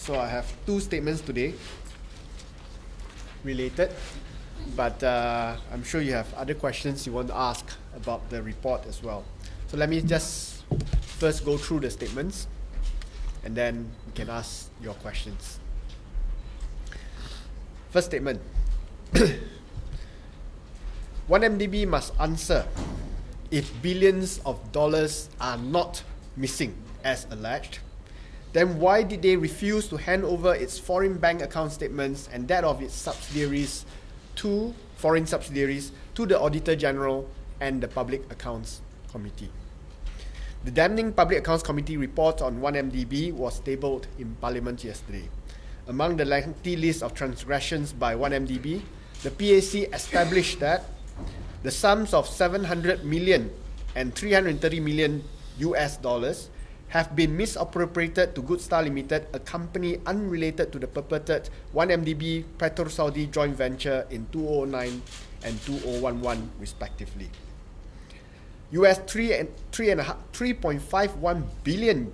So I have two statements today related, but I'm sure you have other questions you want to ask about the report as well. So let me just first go through the statements and then we can ask your questions. First statement. 1MDB must answer if billions of dollars are not missing as alleged. Then why did they refuse to hand over its foreign bank account statements and that of its subsidiaries to foreign subsidiaries to the Auditor General and the Public Accounts Committee? The damning Public Accounts Committee report on 1MDB was tabled in Parliament yesterday. Among the lengthy list of transgressions by 1MDB, the PAC established that the sums of 700 million and 330 million US dollars have been misappropriated to Goodstar Limited, a company unrelated to the purported 1MDB Petro-Saudi joint venture in 2009 and 2011 respectively. US $3.51 billion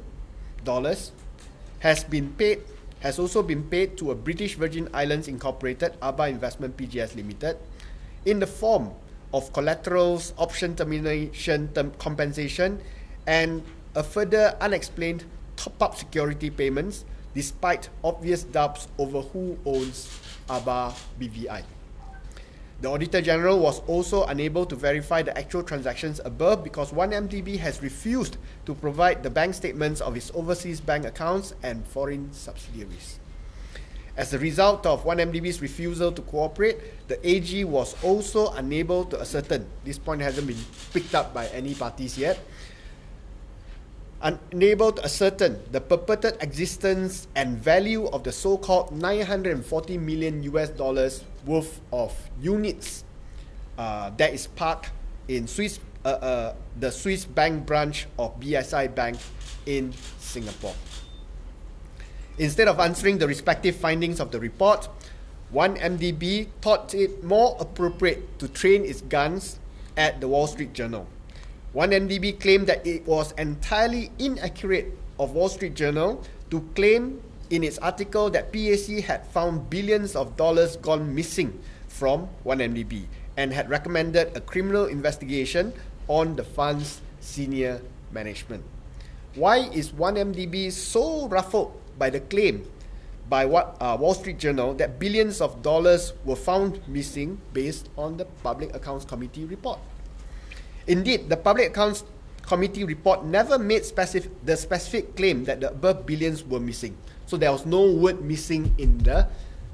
has also been paid to a British Virgin Islands Incorporated, ABA Investment PGS Limited, in the form of collaterals, option termination compensation, and a further unexplained top-up security payments, despite obvious doubts over who owns ABA BVI. The Auditor General was also unable to verify the actual transactions above because 1MDB has refused to provide the bank statements of its overseas bank accounts and foreign subsidiaries. As a result of 1MDB's refusal to cooperate, the AG was also unable to ascertain, this point hasn't been picked up by any parties yet, unable to ascertain the purported existence and value of the so-called 940 million US dollars worth of units that is parked in the Swiss bank branch of BSI Bank in Singapore. Instead of answering the respective findings of the report, 1MDB thought it more appropriate to train its guns at the Wall Street Journal. 1MDB claimed that it was entirely inaccurate of Wall Street Journal to claim in its article that PAC had found billions of dollars gone missing from 1MDB and had recommended a criminal investigation on the fund's senior management. Why is 1MDB so ruffled by the claim by Wall Street Journal that billions of dollars were found missing based on the Public Accounts Committee report? Indeed, the Public Accounts Committee report never made the specific claim that the above billions were missing. So there was no word missing in the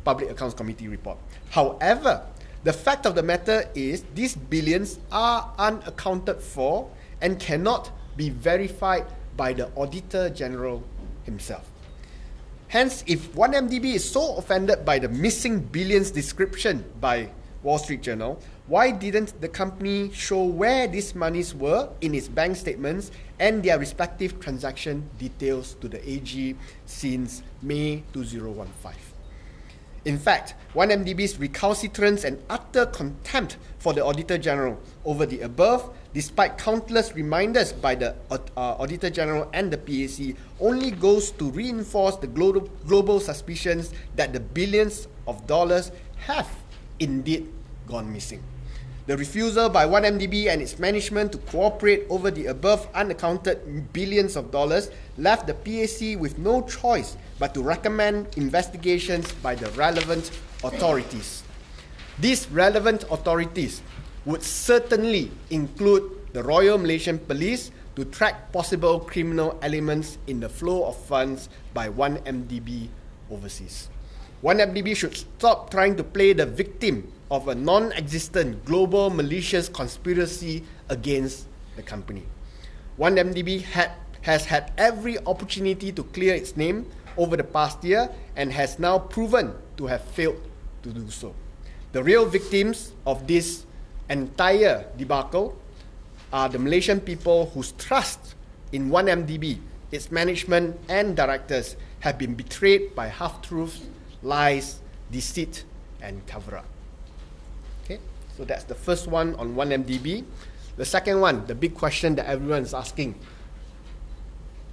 Public Accounts Committee report. However, the fact of the matter is these billions are unaccounted for and cannot be verified by the Auditor General himself. Hence, if 1MDB is so offended by the missing billions description by Wall Street Journal, why didn't the company show where these monies were in its bank statements and their respective transaction details to the AG since May 2015? In fact, 1MDB's recalcitrance and utter contempt for the Auditor General over the above, despite countless reminders by the Auditor General and the PAC, only goes to reinforce the global suspicions that the billions of dollars have indeed gone missing. The refusal by 1MDB and its management to cooperate over the above unaccounted billions of dollars left the PAC with no choice but to recommend investigations by the relevant authorities. These relevant authorities would certainly include the Royal Malaysian Police to track possible criminal elements in the flow of funds by 1MDB overseas. 1MDB should stop trying to play the victim of a non-existent global malicious conspiracy against the company. 1MDB has had every opportunity to clear its name over the past year and has now proven to have failed to do so. The real victims of this entire debacle are the Malaysian people whose trust in 1MDB, its management and directors have been betrayed by half-truths, lies, deceit, and cover-up. Okay, so that's the first one on 1MDB. The second one, the big question that everyone is asking,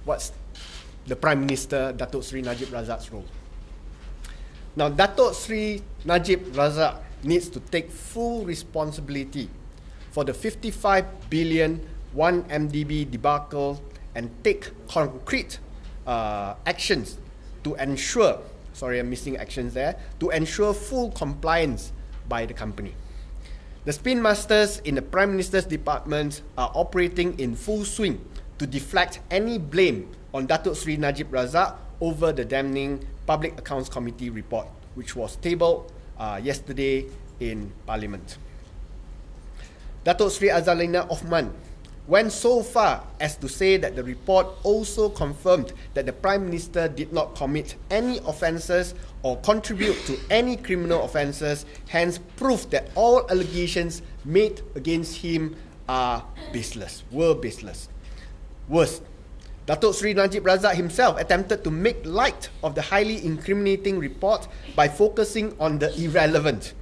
what's the Prime Minister, Datuk Sri Najib Razak's role. Now, Datuk Sri Najib Razak needs to take full responsibility for the 55 billion 1MDB debacle and take concrete actions to ensure, sorry, I'm missing actions there, to ensure full compliance by the company. The spin masters in the Prime Minister's department are operating in full swing to deflect any blame on Datuk Sri Najib Razak over the damning Public Accounts Committee report, which was tabled yesterday in Parliament. Datuk Sri Azalina Othman went so far as to say that the report also confirmed that the Prime Minister did not commit any offences or contribute to any criminal offences, hence proof that all allegations made against him were baseless. Worse, Datuk Sri Najib Razak himself attempted to make light of the highly incriminating report by focusing on the irrelevant.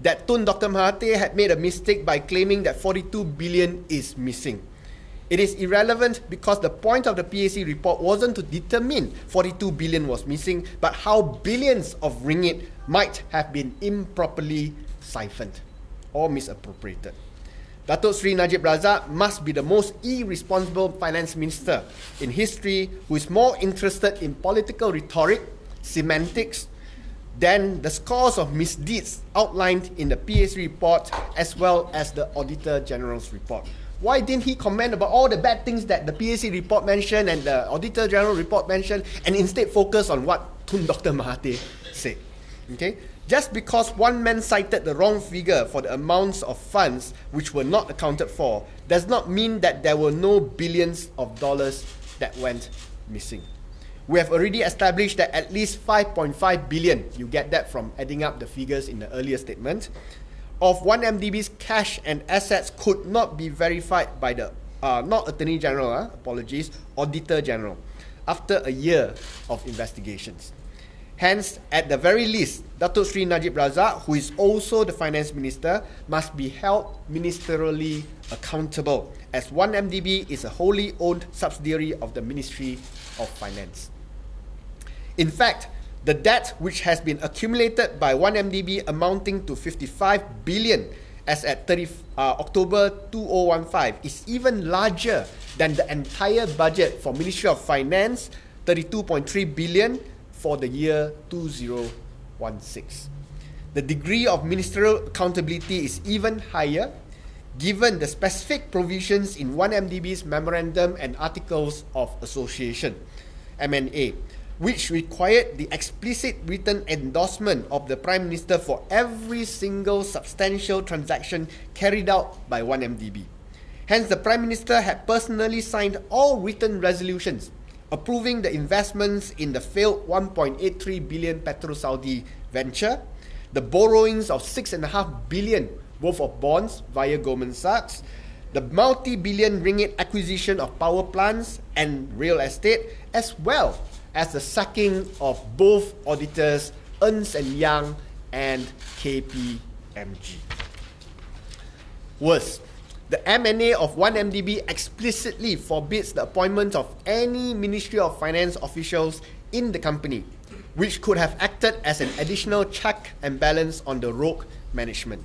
That Tun Dr. Mahathir had made a mistake by claiming that 42 billion is missing. It is irrelevant because the point of the PAC report wasn't to determine 42 billion was missing, but how billions of ringgit might have been improperly siphoned or misappropriated. Datuk Sri Najib Razak must be the most irresponsible finance minister in history who is more interested in political rhetoric, semantics, than the scores of misdeeds outlined in the PAC report as well as the Auditor General's report. Why didn't he comment about all the bad things that the PAC report mentioned and the Auditor General report mentioned and instead focus on what Tun Dr. Mahathir said? Okay? Just because one man cited the wrong figure for the amounts of funds which were not accounted for does not mean that there were no billions of dollars that went missing. We have already established that at least 5.5 billion, you get that from adding up the figures in the earlier statement, of 1MDB's cash and assets could not be verified by the, not Attorney General, apologies, Auditor General, after a year of investigations. Hence, at the very least, Datuk Sri Najib Razak, who is also the Finance Minister, must be held ministerially accountable, as 1MDB is a wholly owned subsidiary of the Ministry of Finance. In fact, the debt which has been accumulated by 1MDB amounting to 55 billion as at October 2015 is even larger than the entire budget for Ministry of Finance, 32.3 billion for the year 2016. The degree of ministerial accountability is even higher given the specific provisions in 1MDB's Memorandum and Articles of Association, MNA, which required the explicit written endorsement of the Prime Minister for every single substantial transaction carried out by 1MDB. Hence, the Prime Minister had personally signed all written resolutions approving the investments in the failed 1.83 billion Petro-Saudi venture, the borrowings of 6.5 billion worth of bonds via Goldman Sachs, the multi-billion ringgit acquisition of power plants and real estate, as well as the sacking of both auditors Ernst & Young and KPMG. Worse, the MNA of 1MDB explicitly forbids the appointment of any Ministry of Finance officials in the company, which could have acted as an additional check and balance on the rogue management.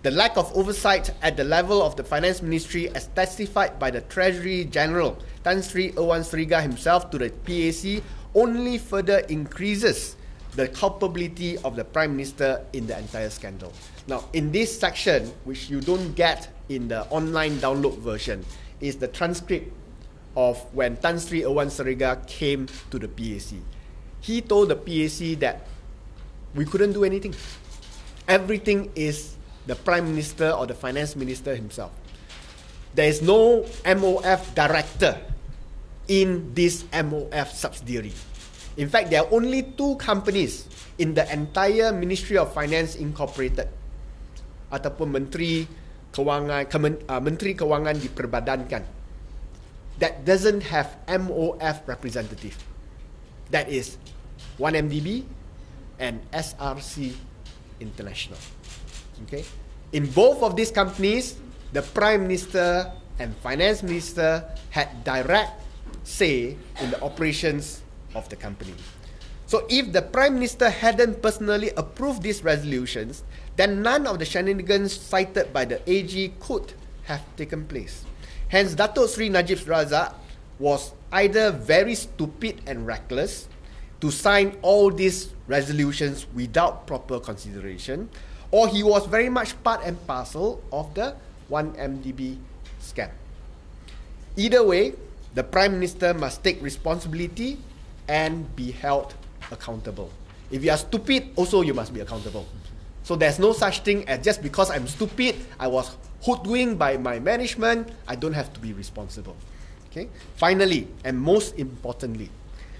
The lack of oversight at the level of the Finance Ministry, as testified by the Treasury General Tan Sri Ewan Sriga himself to the PAC, only further increases the culpability of the Prime Minister in the entire scandal. Now, in this section, which you don't get in the online download version, is the transcript of when Tan Sri Ewan Sriga came to the PAC. He told the PAC that we couldn't do anything. Everything is the Prime Minister or the Finance Minister himself. There is no MOF director in this MOF subsidiary. In fact, there are only two companies in the entire Ministry of Finance Incorporated ataupun Menteri Kewangan diperbadankan that doesn't have MOF representative. That is 1MDB and SRC International. Okay? In both of these companies, the Prime Minister and Finance Minister had direct say in the operations of the company. So if the Prime Minister hadn't personally approved these resolutions, then none of the shenanigans cited by the AG could have taken place. Hence, Datuk Sri Najib Razak was either very stupid and reckless to sign all these resolutions without proper consideration, or he was very much part and parcel of the 1MDB scam. Either way, the Prime Minister must take responsibility and be held accountable. If you are stupid, also you must be accountable. So there's no such thing as just because I'm stupid, I was hoodwinked by my management, I don't have to be responsible. Okay. Finally, and most importantly,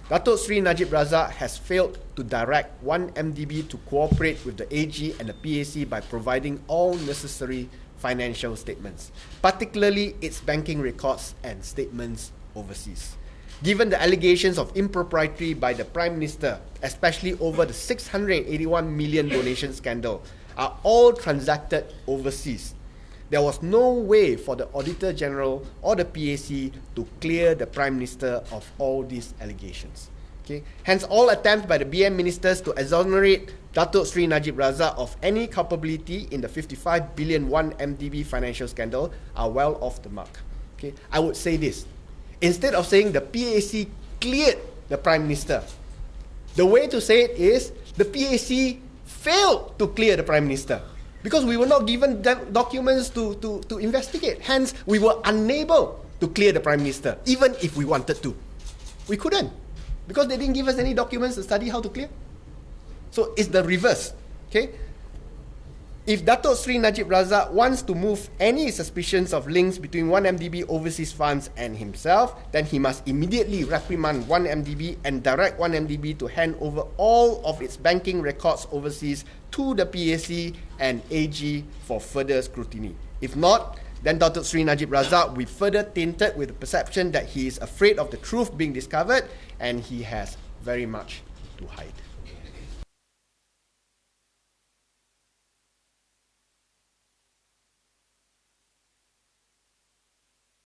Datuk Sri Najib Razak has failed to direct 1MDB to cooperate with the AG and the PAC by providing all necessary financial statements, particularly its banking records and statements overseas. Given the allegations of impropriety by the Prime Minister, especially over the 681 million donation scandal, are all transacted overseas, there was no way for the Auditor General or the PAC to clear the Prime Minister of all these allegations. Okay? Hence, all attempts by the BM ministers to exonerate Datuk Sri Najib Razak of any culpability in the 55 billion 1MDB financial scandal are well off the mark. Okay? I would say this. Instead of saying the PAC cleared the Prime Minister, the way to say it is the PAC failed to clear the Prime Minister because we were not given documents to investigate. Hence, we were unable to clear the Prime Minister, even if we wanted to. We couldn't because they didn't give us any documents to study how to clear. So it's the reverse. Okay? If Datuk Sri Najib Razak wants to move any suspicions of links between 1MDB overseas funds and himself, then he must immediately reprimand 1MDB and direct 1MDB to hand over all of its banking records overseas to the PAC and AG for further scrutiny. If not, then Datuk Sri Najib Razak will be further tainted with the perception that he is afraid of the truth being discovered and he has very much to hide.